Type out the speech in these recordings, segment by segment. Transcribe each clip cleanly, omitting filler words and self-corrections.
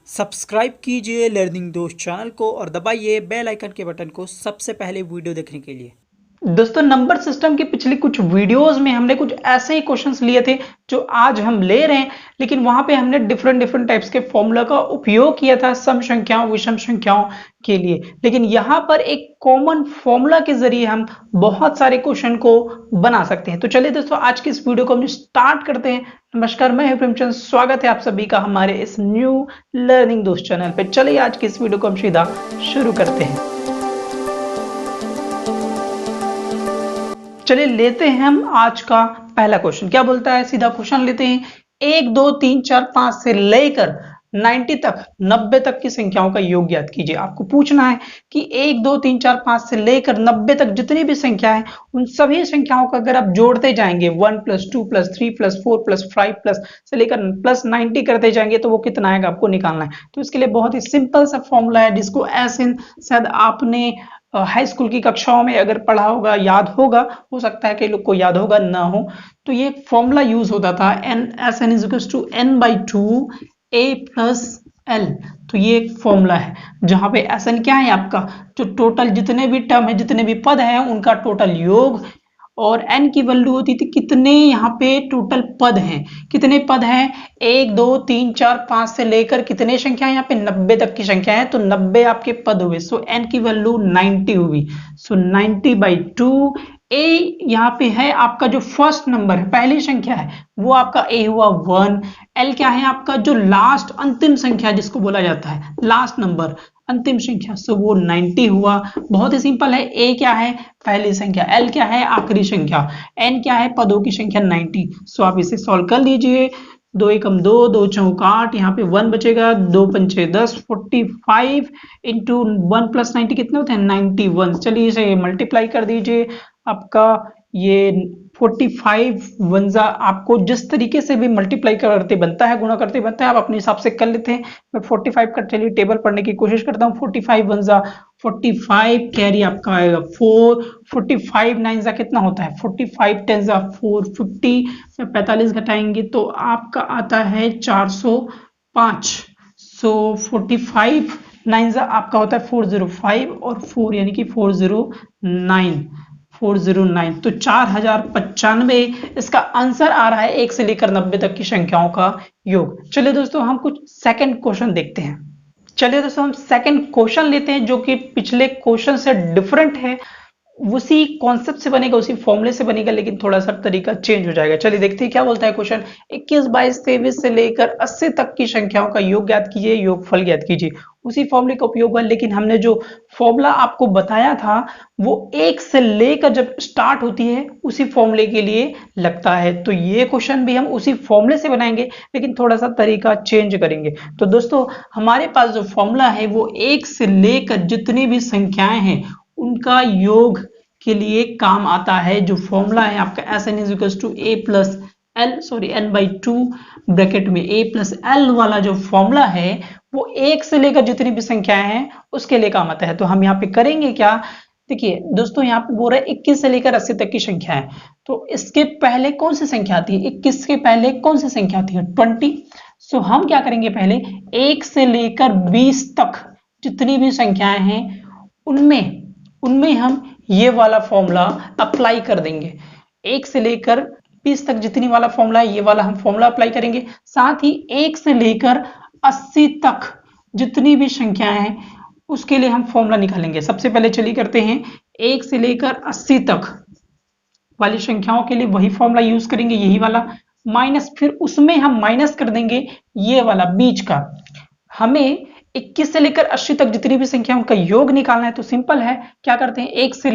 Subscribe कीजिए learning दोस्त channel को और दबाइए बेल आइकन के बटन को सबसे पहले वीडियो देखने के लिए। दोस्तों नंबर सिस्टम की पिछली कुछ वीडियोस में हमने कुछ ऐसे ही क्वेश्चंस लिए थे जो आज हम ले रहे हैं, लेकिन वहां पे हमने डिफरेंट टाइप्स के फॉर्मूला का उपयोग किया था सम संख्याओं विषम संख्याओं के लिए। लेकिन यहाँ पर एक कॉमन फॉर्मूला के जरिए हम बहुत सारे क्वेश्चन को बना सकते हैं। तो चलिए दोस्तों आज की इस वीडियो को हम स्टार्ट करते हैं। नमस्कार, मैं हूं प्रेमचंद, स्वागत है आप सभी का हमारे इस न्यू लर्निंग दोस्त चैनल पे। चलिए आज की इस वीडियो को हम सीधा शुरू करते हैं। चलिए लेते हैं हम आज का पहला क्वेश्चन। क्या बोलता है, सीधा क्वेश्चन लेते हैं। 1 2 3 4 5 से लेकर 90 तक 90 तक की संख्याओं का योग ज्ञात कीजिए। आपको पूछना है कि 1 2 3 4 5 से लेकर 90 तक जितनी भी संख्या है उन सभी संख्याओं का अगर आप जोड़ते जाएंगे 1 + 2 + 3 + 4 + 5 प्लस से लेकर प्लस 90 करते जाएंगे तो वो कितना आएगा आपको निकालना है। तो इसके लिए बहुत ही सिंपल सा फॉर्मूला है जिसको ऐसे शायद आपने हाई स्कूल की कक्षाओं में अगर पढ़ा होगा, याद होगा, हो सकता है कई लोग को याद होगा ना हो। तो ये फॉर्मूला यूज होता था Sn = n/2 a + l। तो ये एक फॉर्मूला है जहां पे Sn क्या है आपका, जो टोटल जितने भी टर्म है, जितने भी पद हैं उनका टोटल योग, और n की वैल्यू होती थी कितने यहाँ पे टोटल पद हैं, कितने पद हैं 1 2 3 4 5 से लेकर कितने संख्या है यहाँ पे 90 तक की संख्या है। तो 90 आपके पद हुए, सो n की वैल्यू 90 हुई। सो 90/2 a यहाँ पे है आपका जो फर्स्ट नंबर है, पहली संख्या है वो आपका a हुआ 1। l क्या है आपका जो लास्ट अंतिम संख्या जिसको बोला जाता है लास्ट नंबर अंतिम संख्या, सो वो 90 हुआ। बहुत ही सिंपल है। a क्या है पहली संख्या, l क्या है आखिरी संख्या, n क्या है पदों की संख्या 90। सो आप इसे सॉल्व कर लीजिए। 2 एकम 2, 2 चौक 8, यहाँ पे 1 बचेगा, 2 पंचे 10, 45 इंटू 1 + 90 कितने होते हैं 91। चलिए इसे मल्टीप्लाई कर दीजिए। आपका ये 45 वंजा आपको जिस तरीके से भी मल्टीप्लाई करते बनता है, गुणा करते बनता है, आप अपने हिसाब से कर लेते हैं। मैं 45 का चलिए टेबल पढ़ने की कोशिश करता हूँ। 45 वंजा 45, कैरी आपका आएगा 4, 45 9 जा कितना होता है 45 10 जा 450, 45 घटाएंगे तो आपका आता है 405। सो 45 9 जा आपका होता है 405 और 4 यानी कि 409। तो 4095 इसका आंसर आ रहा है 1 से लेकर 90 तक की संख्याओं का योग। चलिए दोस्तों हम कुछ सेकंड क्वेश्चन देखते हैं। चलिए दोस्तों हम सेकंड क्वेश्चन लेते हैं जो कि पिछले क्वेश्चन से डिफरेंट है, उसी कॉन्सेप्ट से बनेगा, उसी फॉर्मूले से बनेगा, लेकिन थोड़ा सा तरीका चेंज हो जाएगा। चलिए देखते हैं क्या बोलता है क्वेश्चन। 21 22 23 से लेकर 80 तक की संख्याओं का योग ज्ञात कीजिए, योगफल ज्ञात कीजिए। उसी फॉर्मूले का उपयोग हुआ, लेकिन हमने जो फॉर्मूला आपको बताया था वो 1 से लेकर जब स्टार्ट होती है उसी फॉर्मूले के लिए लगता है। तो ये क्वेश्चन भी हम उसी फॉर्मूले से बनाएंगे, लेकिन थोड़ा सा तरीका चेंज करेंगे। तो दोस्तों हमारे पास जो फॉर्मूला है वो 1 से लेकर जितनी भी संख्याएं हैं उनका योग के लिए काम आता है। जो फॉर्मूला है आपका Sn = a + l, sorry n/2 bracket में a + l वाला जो फॉर्मूला है वो 1 से लेकर जितनी भी संख्याएं हैं उसके लिए काम आता है। तो हम यहाँ पे करेंगे क्या, देखिए दोस्तों यहाँ पे बोल रहे हैं 21 से लेकर 80 तक की संख्या है, तो इसके पहले कौन सी संख्या आती है, 21 के पहले कौन सी संख्या आती है 20। सो हम क्या करेंगे, पहले 1 से लेकर 20 तक जितनी भी संख्याएं हैं उनमें हम ये वाला फॉर्मूला अप्लाई कर देंगे। 1 से लेकर 20 तक जितनी वाला फॉर्मूला है ये वाला हम फॉर्मूला अप्लाई करेंगे। साथ ही 1 से लेकर 80 तक जितनी भी संख्याएं हैं उसके लिए हम फॉर्मूला निकालेंगे। सबसे पहले चलिए करते हैं 1 से लेकर 80 तक वाली संख्याओं के लिए वही फॉर्मूला यूज करेंगे, यही वाला, माइनस फिर उसमें हम माइनस कर देंगे ये वाला बीच का। हमें 21 से लेकर 80 तक जितनी भी संख्या उनका योग निकालना है। तो सिंपल है, क्या करते हैं 1 से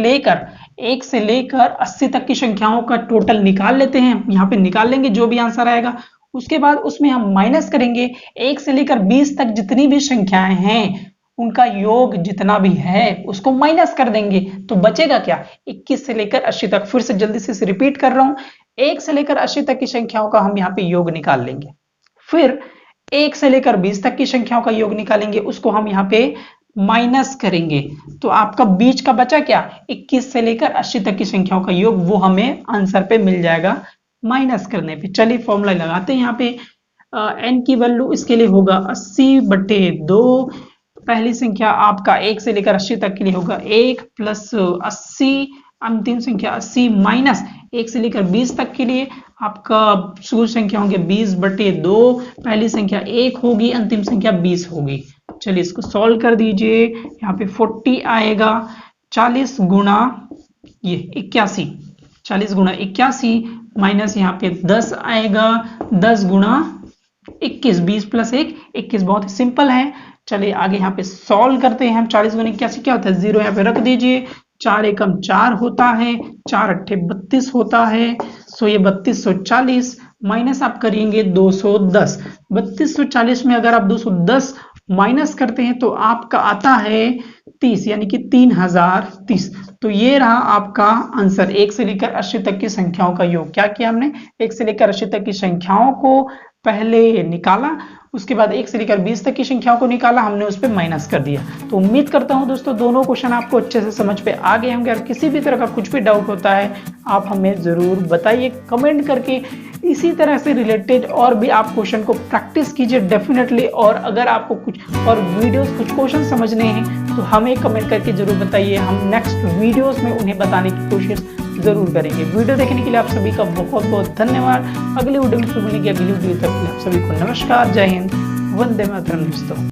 लेकर 80 तक की संख्याओं का टोटल निकाल लेते हैं। यहाँ पे निकाल लेंगे जो भी आंसर आएगा, उसके बाद उसमें हम माइनस करेंगे 1 से लेकर 20 तक जितनी भी संख्याएं हैं उनका योग जितना भी है उसको माइनस कर देंगे। तो बचेगा क्या 21 से लेकर 80 तक। फिर से जल्दी से रिपीट कर रहा हूं, 1 से लेकर 80 तक की संख्याओं का हम यहाँ पे योग निकाल लेंगे। फिर 1 से लेकर 20 तक की संख्याओं का योग निकालेंगे, उसको हम यहाँ पे माइनस करेंगे। तो आपका बीच का बचा क्या 21 से लेकर 80 तक की संख्याओं का योग, वो हमें आंसर पे मिल जाएगा माइनस करने पे। चलिए फॉर्मूला लगाते हैं यहाँ पे। n की वैल्यू इसके लिए होगा 80/2। पहली संख्या आपका 1 से लेकर 80 तक के लिए होगा 1 प्लस 80, अंतिम संख्या 80 माइनस 1 से लेकर 20 तक के लिए आपका शुरू संख्या होंगे 20/2। पहली संख्या 1 होगी, अंतिम संख्या 20 होगी। चलिए इसको सॉल्व कर दीजिए। यहाँ पे 40 आएगा, 40 गुणा ये 81, 40 गुणा 81 माइनस यहाँ पे 10 आएगा, 10 गुणा 21, 20 प्लस 1 21। बहुत ही सिंपल है। चलिए आगे यहाँ पे सॉल्व करते हैं हम। 40 गुणा 81 क्या होता है, 0 यहाँ पे रख दीजिए। 4 एकम 4 होता है, 4 अट्ठे 32 होता है। सो ये 3240 माइनस आप करेंगे 210। 3240 में अगर आप 210 माइनस करते हैं तो आपका आता है 30, यानी कि 3030। तो ये रहा आपका आंसर। 1 से लेकर 80 तक की संख्याओं का योग। क्या किया हमने, 1 से लेकर 80 तक की संख्याओं को पहले निकाला, उसके बाद 1 से लेकर 20 तक की संख्याओं को निकाला, हमने उस पर माइनस कर दिया। तो उम्मीद करता हूं दोस्तों दोनों क्वेश्चन आपको अच्छे से समझ पे आ गए होंगे। और किसी भी तरह का कुछ भी डाउट होता है आप हमें जरूर बताइए कमेंट करके। इसी तरह से रिलेटेड और भी आप क्वेश्चन को प्रैक्टिस कीजिए डेफिनेटली। और अगर आपको कुछ और वीडियोस कुछ क्वेश्चन समझने हैं तो हमें कमेंट करके जरूर बताइए। हम नेक्स्ट वीडियोस में उन्हें बताने की कोशिश जरूर करेंगे। वीडियो देखने के लिए आप सभी का बहुत बहुत धन्यवाद। अगली वीडियो में मिलने की अगली वीडियो तक के लिए आप सभी को नमस्कार, जय हिंद, वंदे मातरम दोस्तों।